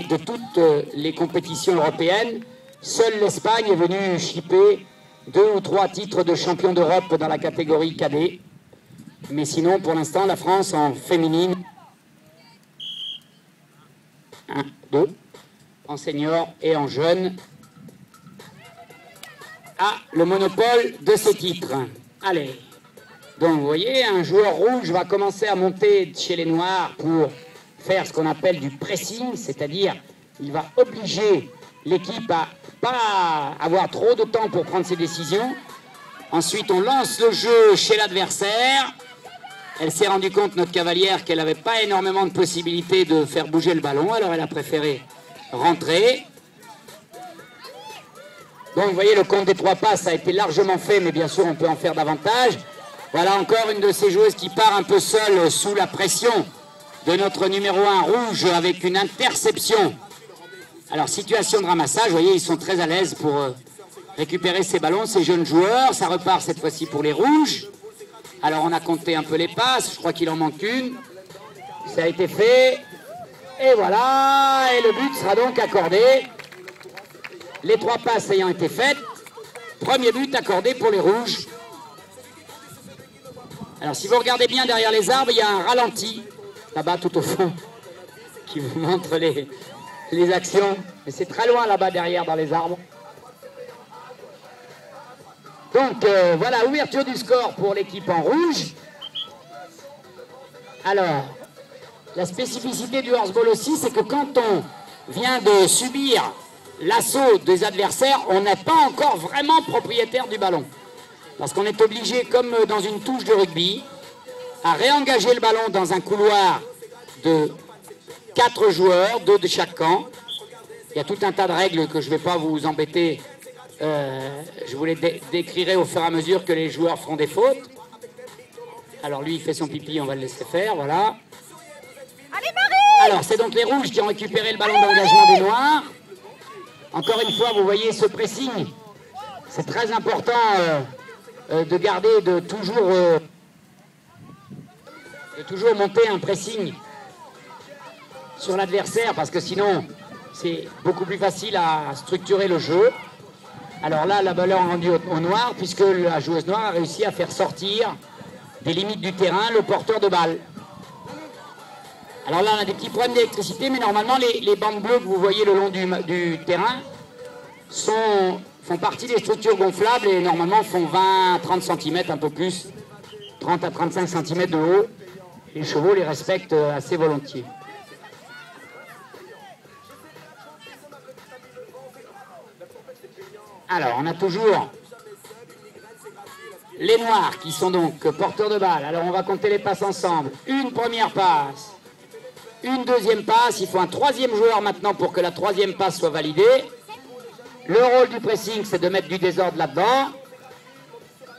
de toutes les compétitions européennes. Seule l'Espagne est venue chipper 2 ou 3 titres de champion d'Europe dans la catégorie cadet. Mais sinon, pour l'instant, la France en féminine, 1, 2, en senior et en jeune, a le monopole de ces titres. Allez, donc vous voyez, un joueur rouge va commencer à monter chez les noirs pour faire ce qu'on appelle du pressing, c'est-à-dire il va obliger l'équipe à pas avoir trop de temps pour prendre ses décisions. Ensuite, on lance le jeu chez l'adversaire. Elle s'est rendue compte, notre cavalière, qu'elle n'avait pas énormément de possibilités de faire bouger le ballon, alors elle a préféré rentrer. Donc vous voyez, le compte des 3 passes a été largement fait, mais bien sûr on peut en faire davantage. Voilà encore une de ces joueuses qui part un peu seule sous la pression de notre numéro 1 rouge avec une interception. Alors situation de ramassage, vous voyez, ils sont très à l'aise pour récupérer ces ballons, ces jeunes joueurs. Ça repart cette fois-ci pour les rouges. Alors on a compté un peu les passes, je crois qu'il en manque une. Ça a été fait. Et voilà, et le but sera donc accordé. Les 3 passes ayant été faites, premier but accordé pour les rouges. Alors si vous regardez bien derrière les arbres, il y a un ralenti, là-bas tout au fond, qui vous montre les actions. Mais c'est très loin là-bas derrière dans les arbres. Donc voilà, ouverture du score pour l'équipe en rouge. Alors, la spécificité du horseball aussi, c'est que quand on vient de subir l'assaut des adversaires, on n'est pas encore vraiment propriétaire du ballon. Parce qu'on est obligé, comme dans une touche de rugby, à réengager le ballon dans un couloir de 4 joueurs, 2 de chaque camp. Il y a tout un tas de règles que je ne vais pas vous embêter. Je vous les décrirai au fur et à mesure que les joueurs feront des fautes. Alors lui, il fait son pipi, on va le laisser faire, voilà. Alors, c'est donc les rouges qui ont récupéré le ballon d'engagement des noirs. Encore une fois, vous voyez ce pressing. C'est très important de garder, de toujours monter un pressing sur l'adversaire, parce que sinon, c'est beaucoup plus facile à structurer le jeu. Alors là, la balle est rendue au noir, puisque la joueuse noire a réussi à faire sortir des limites du terrain le porteur de balle. Alors là, on a des petits problèmes d'électricité, mais normalement, les bandes bleues que vous voyez le long du terrain font partie des structures gonflables et normalement font 20 à 30 cm, un peu plus, 30 à 35 cm de haut. Les chevaux les respectent assez volontiers. Alors, on a toujours les noirs qui sont donc porteurs de balle. Alors, on va compter les passes ensemble. Une première passe, une deuxième passe. Il faut un 3e joueur maintenant pour que la 3e passe soit validée. Le rôle du pressing, c'est de mettre du désordre là-dedans.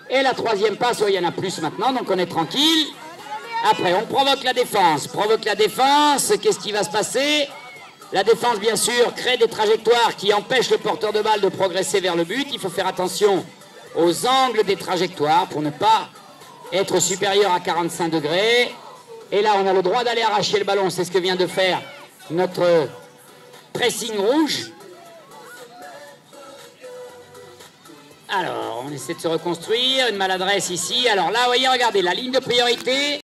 Et la 3e passe, il y en a plus maintenant, donc on est tranquille. Après, on provoque la défense. Qu'est-ce qui va se passer? La défense, bien sûr, crée des trajectoires qui empêchent le porteur de balle de progresser vers le but. Il faut faire attention aux angles des trajectoires pour ne pas être supérieur à 45 degrés. Et là, on a le droit d'aller arracher le ballon. C'est ce que vient de faire notre pressing rouge. Alors, on essaie de se reconstruire. Une maladresse ici. Alors là, vous voyez, regardez, la ligne de priorité.